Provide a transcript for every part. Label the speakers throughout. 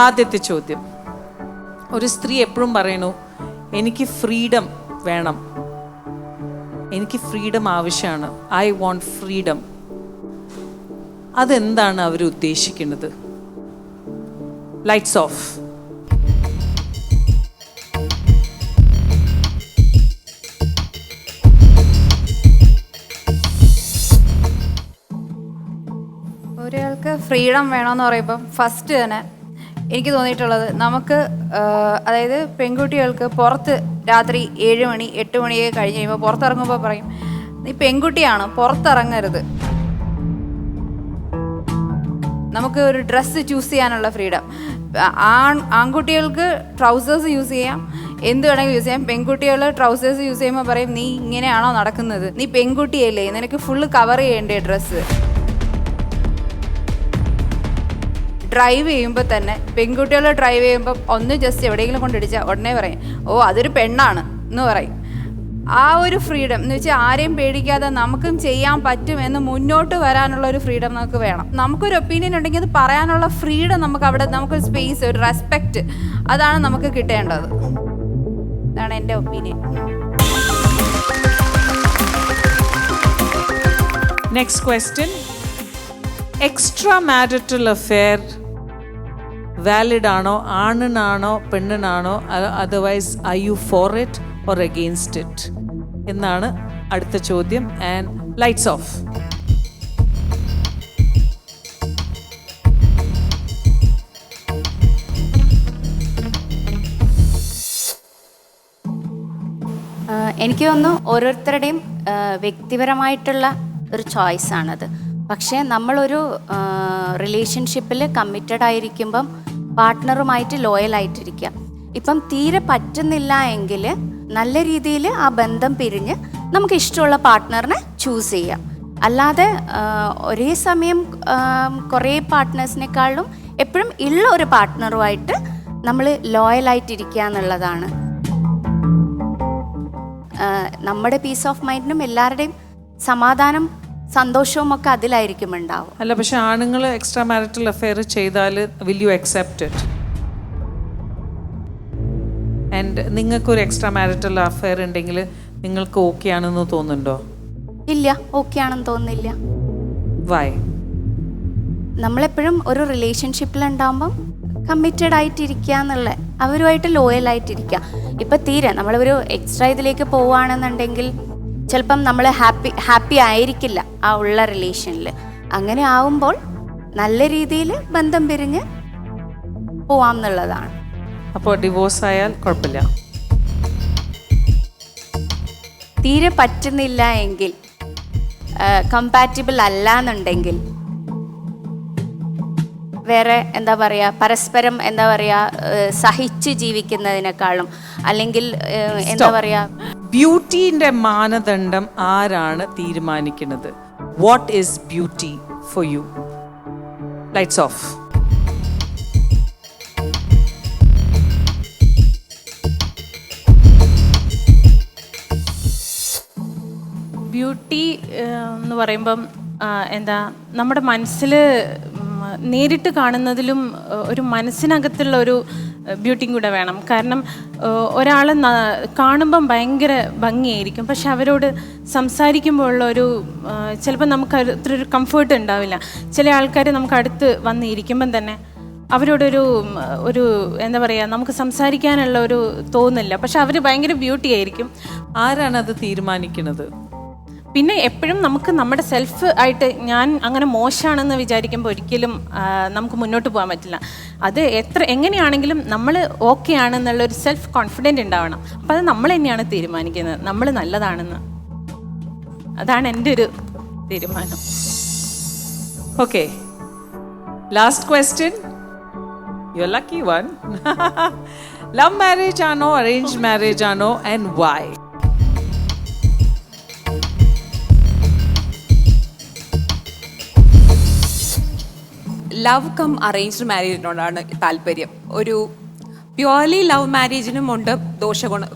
Speaker 1: ആദ്യത്തെ ചോദ്യം, ഒരു സ്ത്രീ എപ്പോഴും പറയണു എനിക്ക് ഫ്രീഡം വേണം, എനിക്ക് ഫ്രീഡം ആവശ്യമാണ്, ഐ വോണ്ട് ഫ്രീഡം. അതെന്താണ് അവർ ഉദ്ദേശിക്കുന്നത്? Lights of.
Speaker 2: ഒരാൾക്ക് ഫ്രീഡം വേണമെന്ന് പറയുമ്പം ഫസ്റ്റ് തന്നെ എനിക്ക് തോന്നിയിട്ടുള്ളത്, നമുക്ക് അതായത് പെൺകുട്ടികൾക്ക് പുറത്ത് രാത്രി 7 മണി 8 മണിയൊക്കെ കഴിഞ്ഞ് കഴിയുമ്പോൾ പുറത്തിറങ്ങുമ്പോൾ പറയും നീ പെൺകുട്ടിയാണ് പുറത്തിറങ്ങരുത്. നമുക്ക് ഒരു ഡ്രസ്സ് ചൂസ് ചെയ്യാനുള്ള ഫ്രീഡം. ആൺകുട്ടികൾക്ക് ട്രൗസേഴ്സ് യൂസ് ചെയ്യാം, എന്ത് വേണമെങ്കിലും യൂസ് ചെയ്യാം. പെൺകുട്ടികൾ ട്രൗസേഴ്സ് യൂസ് ചെയ്യുമ്പോൾ പറയും നീ ഇങ്ങനെയാണോ നടക്കുന്നത്, നീ പെൺകുട്ടിയല്ലേ, നിനക്ക് ഫുള്ള് കവർ ചെയ്യേണ്ടേ ഡ്രസ്സ്. ഡ്രൈവ് ചെയ്യുമ്പോൾ തന്നെ പെൺകുട്ടികൾ ഡ്രൈവ് ചെയ്യുമ്പോൾ ഒന്ന് ജസ്റ്റ് എവിടെയെങ്കിലും കൊണ്ടിടിച്ചാൽ ഉടനെ പറയും ഓ അതൊരു പെണ്ണാണ് എന്ന് പറയും. ആ ഒരു ഫ്രീഡം എന്ന് വെച്ചാൽ ആരെയും പേടിക്കാതെ നമുക്കും ചെയ്യാൻ പറ്റും എന്ന് മുന്നോട്ട് വരാനുള്ള ഒരു ഫ്രീഡം നമുക്ക് വേണം. നമുക്കൊരു ഒപ്പീനിയൻ ഉണ്ടെങ്കിൽ അത് പറയാനുള്ള ഫ്രീഡം നമുക്ക് അവിടെ, നമുക്കൊരു സ്പേസ്, ഒരു റെസ്പെക്റ്റ്, അതാണ് നമുക്ക് കിട്ടേണ്ടത്. ഇതാണ് എൻ്റെ opinion.
Speaker 1: Next question, extra marital affair valid ആണോ, ആണിനാണോ പെണ്ണിനാണോ, otherwise I you for it or against it എന്നാണ് അടുത്ത ചോദ്യം. And lights off.
Speaker 3: എനിക്ക് തോന്നുന്നു ഓരോരുത്തരുടെയും വ്യക്തിപരമായിട്ടുള്ള ഒരു ചോയ്സാണത്. പക്ഷേ നമ്മളൊരു റിലേഷൻഷിപ്പിൽ കമ്മിറ്റഡ് ആയിരിക്കുമ്പം പാർട്ട്ണറുമായിട്ട് ലോയലായിട്ടിരിക്കുക. ഇപ്പം തീരെ പറ്റുന്നില്ല എങ്കിൽ നല്ല രീതിയിൽ ആ ബന്ധം പിരിഞ്ഞ് നമുക്ക് ഇഷ്ടമുള്ള പാർട്ട്ണറിനെ ചൂസ് ചെയ്യാം. അല്ലാതെ ഒരേ സമയം കുറേ പാർട്ട്നേഴ്സിനേക്കാളും എപ്പോഴും ഉള്ള ഒരു പാർട്ട്ണറുമായിട്ട് നമ്മൾ ലോയലായിട്ടിരിക്കുക എന്നുള്ളതാണ്. നമ്മുടെ പീസ് ഓഫ് മൈൻഡിനും എല്ലാവരുടെയും സമാധാനം സന്തോഷവും ഒക്കെ അതിലായിരിക്കും ഉണ്ടാവും.
Speaker 1: അല്ല, പക്ഷെ ആണുങ്ങൾ എക്സ്ട്രാ മാരിറ്റൽ അഫെയർ ചെയ്താൽ will you accept it? And നിങ്ങൾക്കൊരു എക്സ്ട്രാ മാരിറ്റൽ അഫെയർ ഉണ്ടെങ്കിൽ നിങ്ങൾക്ക് ഓക്കെ ആണെന്ന് തോന്നുന്നുണ്ടോ?
Speaker 3: ഇല്ല, ഓക്കെ ആണെന്ന് തോന്നുന്നില്ല.
Speaker 1: വൈ?
Speaker 3: നമ്മളെപ്പോഴും ഒരു റിലേഷൻഷിപ്പിലുണ്ടാകുമ്പം കമ്മിറ്റഡ് ആയിട്ടിരിക്കുക എന്നുള്ള, അവരുമായിട്ട് ലോയലായിട്ടിരിക്കുക. ഇപ്പം തീരെ നമ്മളൊരു എക്സ്ട്രാ ഇതിലേക്ക് പോവുകയാണെന്നുണ്ടെങ്കിൽ ചിലപ്പം നമ്മൾ ഹാപ്പി ആയിരിക്കില്ല ആ ഉള്ള റിലേഷനിൽ. അങ്ങനെ ആവുമ്പോൾ നല്ല രീതിയിൽ ബന്ധം പിരിഞ്ഞ് പോവാം എന്നുള്ളതാണ്.
Speaker 1: അപ്പോൾ ഡിവോഴ്സ് ആയാൽ കുഴപ്പമില്ല?
Speaker 3: തീരെ പറ്റുന്നില്ല എങ്കിൽ, കമ്പാറ്റിബിൾ അല്ല എന്നുണ്ടെങ്കിൽ വേറെ എന്താ പറയുക, പരസ്പരം എന്താ പറയുക, സഹിച്ച് ജീവിക്കുന്നതിനേക്കാളും അല്ലെങ്കിൽ എന്താ പറയുക,
Speaker 1: ബ്യൂട്ടീൻ്റെ മാനദണ്ഡം ആരാണ് തീരുമാനിക്കുന്നത്? What is beauty for you? Lights of.
Speaker 4: Beauty എന്ന് പറയുമ്പം എന്താ, നമ്മുടെ മനസ്സിൽ നേരിട്ട് കാണുന്നതിലും ഒരു മനസ്സിനകത്തുള്ള ഒരു ബ്യൂട്ടിയും കൂടെ വേണം. കാരണം ഒരാൾ കാണുമ്പം ഭയങ്കര ഭംഗിയായിരിക്കും, പക്ഷെ അവരോട് സംസാരിക്കുമ്പോൾ ഉള്ള ഒരു ചിലപ്പോൾ നമുക്ക് അത്ര ഒരു കംഫേർട്ട് ഉണ്ടാവില്ല. ചില ആൾക്കാർ നമുക്ക് അടുത്ത് വന്നിരിക്കുമ്പം തന്നെ അവരോടൊരു ഒരു എന്താ പറയുക, നമുക്ക് സംസാരിക്കാനുള്ള ഒരു തോന്നില്ല, പക്ഷെ അവർ ഭയങ്കര ബ്യൂട്ടി ആയിരിക്കും.
Speaker 1: ആരാണ് അത് തീരുമാനിക്കുന്നത്?
Speaker 4: പിന്നെ എപ്പോഴും നമുക്ക് നമ്മുടെ സെൽഫ് ആയിട്ട് ഞാൻ അങ്ങനെ മോശമാണെന്ന് വിചാരിക്കുമ്പോൾ ഒരിക്കലും നമുക്ക് മുന്നോട്ട് പോകാൻ പറ്റില്ല. അത് എങ്ങനെയാണെങ്കിലും നമ്മൾ ഓക്കെ ആണെന്നുള്ളൊരു സെൽഫ് കോൺഫിഡൻറ്റ് ഉണ്ടാവണം. അപ്പം അത് നമ്മൾ തന്നെയാണ് തീരുമാനിക്കുന്നത് നമ്മൾ നല്ലതാണെന്ന്. അതാണ് എൻ്റെ ഒരു തീരുമാനം.
Speaker 1: Okay, last question, you are lucky one. Love marriage ആണോ അറേഞ്ച് മാരേജ് ആണോ and why?
Speaker 5: Love come arranged മാരേജിനോടാണ് താല്പര്യം. ഒരു പ്യുവർലി ലവ് മാരേജിനുമുണ്ട്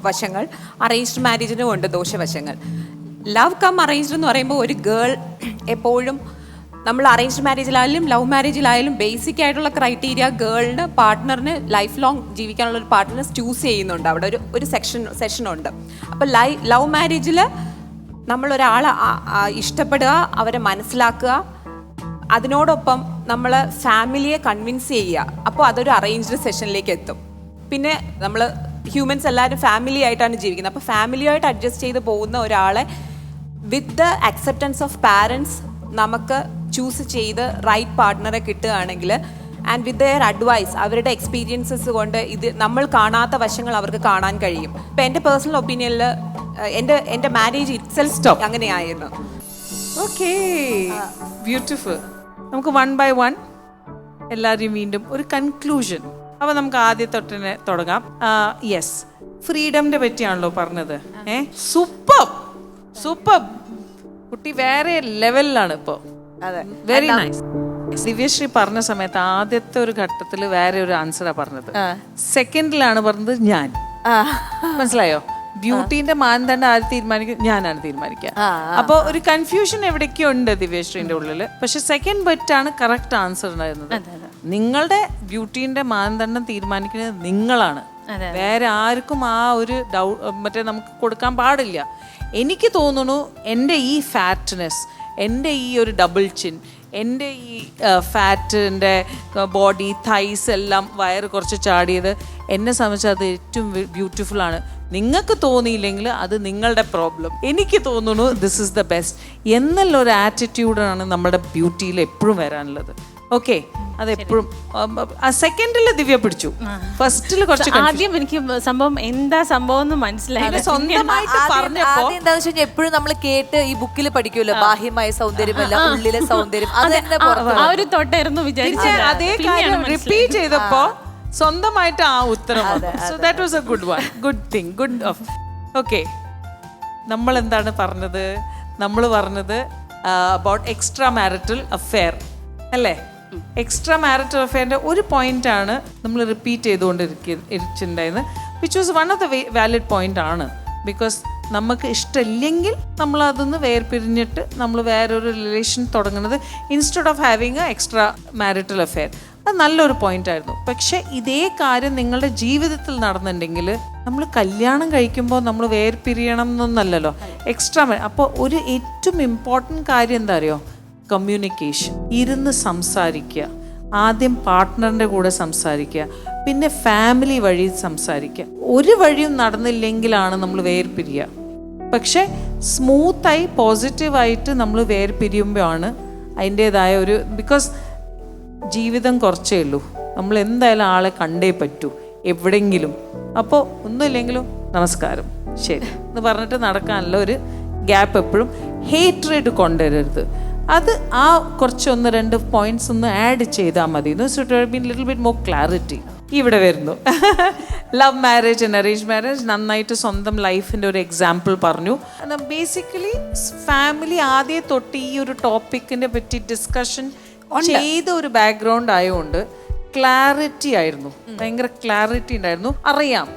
Speaker 5: വശങ്ങൾ, അറേഞ്ച്ഡ് മാരേജിനുമുണ്ട് ദോഷവശങ്ങൾ. ലവ് കം അറേഞ്ച്ഡ് എന്ന് പറയുമ്പോൾ ഒരു ഗേൾ എപ്പോഴും നമ്മൾ അറേഞ്ച്ഡ് മാരേജിലായാലും ലവ് മാരേജിലായാലും ബേസിക് ആയിട്ടുള്ള ക്രൈറ്റീരിയ ഗേളിന് പാർട്ട്ണറിന് ലൈഫ് ലോങ് ജീവിക്കാനുള്ള ഒരു പാർട്ട്ണർ ചൂസ് ചെയ്യുന്നുണ്ട്. അവിടെ ഒരു സെഷനുണ്ട്. അപ്പോൾ ലവ് മാരേജിൽ നമ്മളൊരാളെ ഇഷ്ടപ്പെടുക, അവരെ മനസ്സിലാക്കുക, അതിനോടൊപ്പം നമ്മൾ ഫാമിലിയെ കൺവിൻസ് ചെയ്യുക. അപ്പോൾ അതൊരു അറേഞ്ച്ഡ് സെഷനിലേക്ക് എത്തും. പിന്നെ നമ്മൾ ഹ്യൂമൻസ് എല്ലാവരും ഫാമിലി ആയിട്ടാണ് ജീവിക്കുന്നത്. അപ്പോൾ ഫാമിലിയായിട്ട് അഡ്ജസ്റ്റ് ചെയ്ത് പോകുന്ന ഒരാളെ with the acceptance of parents നമുക്ക് ചൂസ് ചെയ്ത് റൈറ്റ് പാർട്ട്ണറെ കിട്ടുകയാണെങ്കിൽ ആൻഡ് വിത്ത് ദെയർ അഡ്വൈസ്, അവരുടെ എക്സ്പീരിയൻസസ് കൊണ്ട് ഇത് നമ്മൾ കാണാത്ത വശങ്ങൾ അവർക്ക് കാണാൻ കഴിയും. ഇപ്പം എൻ്റെ പേഴ്സണൽ ഒപ്പീനിയനിൽ എൻ്റെ മാരേജ് ഇറ്റ്സെൽഫ് അങ്ങനെയായിരുന്നു.
Speaker 1: Okay, beautiful. നമുക്ക് 1 by 1 എല്ലാവരെയും വീണ്ടും ഒരു കൺക്ലൂഷൻ. അപ്പോൾ നമുക്ക് ആദ്യം തൊട്ടിനെ തുടങ്ങാം. യെസ്, ഫ്രീഡമിനെ പറ്റിയാണല്ലോ പറഞ്ഞത്. Super super. കുട്ടി വേറെ ലെവലിലാണ് ഇപ്പോൾ. Very nice. ദിവ്യശ്രീ പറഞ്ഞ സമയത്ത് ആദ്യത്തെ ഒരു ഘട്ടത്തിൽ വേറെ ഒരു ആൻസറാണ് പറഞ്ഞത്. സെക്കൻഡിലാണ് പറഞ്ഞത് ഞാൻ. മനസ്സിലായോ? ബ്യൂട്ടീന്റെ മാനദണ്ഡം ആര് തീരുമാനിക്കും? ഞാനാണ് തീരുമാനിക്കുക. അപ്പോൾ ഒരു കൺഫ്യൂഷൻ എവിടേക്കോ ഉണ്ട് ദിവ്യശ്രീന്റെ ഉള്ളിൽ. പക്ഷെ സെക്കൻഡ് ബെറ്റാണ് കറക്റ്റ് ആൻസർ ഉണ്ടായിരുന്നത്. നിങ്ങളുടെ ബ്യൂട്ടീന്റെ മാനദണ്ഡം തീരുമാനിക്കുന്നത് നിങ്ങളാണ്. വേറെ ആർക്കും ആ ഒരു മറ്റേ നമുക്ക് കൊടുക്കാൻ പാടില്ല. എനിക്ക് തോന്നുന്നു എൻ്റെ ഈ ഫാറ്റ്നെസ്, എൻ്റെ ഈ ഒരു ഡബിൾ ചിൻ, എൻ്റെ ഈ ഫാറ്റിൻ്റെ ബോഡി, തൈസ് എല്ലാം വയറ് കുറച്ച് ചാടിയത് എന്നെ സംബന്ധിച്ച് അത് ഏറ്റവും ബ്യൂട്ടിഫുള്ളാണ്. നിങ്ങൾക്ക് തോന്നിയില്ലെങ്കിൽ അത് നിങ്ങളുടെ പ്രോബ്ലം. എനിക്ക് തോന്നുന്നു ദിസ് ഇസ് ദ ബെസ്റ്റ് എന്നുള്ള ഒരു ആറ്റിറ്റ്യൂഡാണ് നമ്മുടെ ബ്യൂട്ടിയിൽ എപ്പോഴും വരാനുള്ളത്. ഓക്കെ, അതെപ്പോഴും സെക്കൻഡിൽ ദിവ്യ പിടിച്ചു. ഫസ്റ്റിൽ കുറച്ച്
Speaker 4: ആദ്യം എനിക്ക് സംഭവം എന്താ സംഭവം എന്ന് മനസ്സിലായില്ല.
Speaker 1: സ്വന്തമായിട്ട് പറഞ്ഞപ്പോ
Speaker 6: എന്താ വെച്ചാൽ എപ്പോഴും നമ്മൾ കേട്ട് ഈ ബുക്കിൽ പഠിക്കുമല്ലോ, ബാഹ്യമായ സൗന്ദര്യമല്ല ഉള്ളിലെ സൗന്ദര്യം.
Speaker 4: ആ ഒരു തൊട്ടായിരുന്നു വിചാരിച്ചത്.
Speaker 1: അതേ കാര്യം റിപ്പീറ്റ് ചെയ്തപ്പോ സ്വന്തമായിട്ട് ആ ഉത്തരം വന്നു. So that was a good one, good thing, good of. Okay, നമ്മൾ എന്താണ് പറഞ്ഞത്? നമ്മൾ പറഞ്ഞത് അബൌട്ട് എക്സ്ട്രാ മാരിറ്റൽ അഫെയർ അല്ലേ? എക്സ്ട്രാ മാരിറ്റൽ അഫെയറിൻ്റെ ഒരു പോയിന്റാണ് നമ്മൾ റിപ്പീറ്റ് ചെയ്തുകൊണ്ടിരിക്കുന്നുണ്ടായിരുന്നത്, which was one of the valid point ആണ്. ബിക്കോസ് നമുക്ക് ഇഷ്ടമില്ലെങ്കിൽ നമ്മൾ അതൊന്ന് വേർപിരിഞ്ഞിട്ട് നമ്മൾ വേറൊരു റിലേഷൻ തുടങ്ങുന്നത് instead of having a extra marital affair. അത് നല്ലൊരു പോയിന്റായിരുന്നു. പക്ഷെ ഇതേ കാര്യം നിങ്ങളുടെ ജീവിതത്തിൽ നടന്നിട്ടുണ്ടെങ്കിൽ നമ്മൾ കല്യാണം കഴിക്കുമ്പോൾ നമ്മൾ വേർപിരിയണം എന്നൊന്നല്ലല്ലോ എക്സ്ട്രാ. അപ്പോൾ ഒരു ഏറ്റവും ഇമ്പോർട്ടൻറ്റ് കാര്യം എന്താ അറിയോ? കമ്മ്യൂണിക്കേഷൻ. ഇരുന്ന് സംസാരിക്കുക. ആദ്യം പാർട്ട്ണറിൻ്റെ കൂടെ സംസാരിക്കുക, പിന്നെ ഫാമിലി വഴി സംസാരിക്കുക. ഒരു വഴിയും നടന്നില്ലെങ്കിലാണ് നമ്മൾ വേർപിരിയുക. പക്ഷെ സ്മൂത്തായി പോസിറ്റീവായിട്ട് നമ്മൾ വേർപിരിയുമ്പോഴാണ് അതിൻ്റേതായ ഒരു, ബിക്കോസ് ജീവിതം കുറച്ചേ ഉള്ളൂ. നമ്മൾ എന്തായാലും ആളെ കണ്ടേ പറ്റൂ എവിടെയെങ്കിലും. അപ്പോൾ ഒന്നുമില്ലെങ്കിലും നമസ്കാരം ശരി എന്ന് പറഞ്ഞിട്ട് നടക്കാനുള്ള ഒരു ഗ്യാപ്പ് എപ്പോഴും ഹേറ്റ്രേഡ് കൊണ്ടുവരരുത്. അത് ആ കുറച്ച് 1-2 പോയിന്റ്സ് ഒന്ന് ആഡ് ചെയ്താൽ മതി. ലിറ്റിൽ ബിറ്റ് മോർ ക്ലാരിറ്റി ഇവിടെ വരുന്നു. Love marriage and arrange marriage നന്നായിട്ട് സ്വന്തം ലൈഫിൻ്റെ ഒരു എക്സാമ്പിൾ പറഞ്ഞു. ബേസിക്കലി ഫാമിലി ആദ്യം തൊട്ട് ഈ ഒരു ടോപ്പിക്കിനെ പറ്റി ഡിസ്കഷൻ ചെയ്ത ഒരു ബാക്ക്ഗ്രൗണ്ട് ആയതുകൊണ്ട് ക്ലാരിറ്റി ആയിരുന്നു, ഭയങ്കര ക്ലാരിറ്റി ഉണ്ടായിരുന്നു. അറിയാം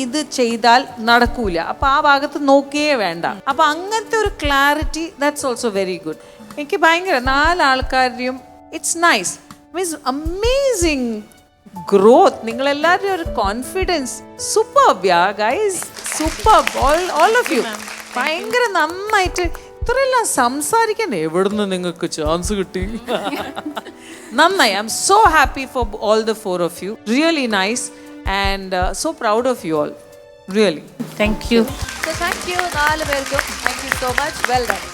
Speaker 1: ഇത് ചെയ്താൽ നടക്കൂല, അപ്പൊ ആ ഭാഗത്ത് നോക്കിയേ വേണ്ട. അപ്പൊ അങ്ങനത്തെ ഒരു clarity, that's also very good. എനിക്ക് ഭയങ്കര 4 ആൾക്കാരുടെയും it's nice, means amazing growth. നിങ്ങളെല്ലാവരുടെയും ഒരു confidence superb yeah guys, superb all of you. ഭയങ്കര നന്നായിട്ട് ഇത്രയെല്ലാം സംസാരിക്കാൻ എവിടുന്ന് നിങ്ങൾക്ക് ചാൻസ് കിട്ടി? നന്നായി. I am so happy for all the 4 of you. Really nice and so proud of you all. Really.
Speaker 4: Thank you.
Speaker 6: So thank you 4 പേർക്കും. Thank you so much. Well done.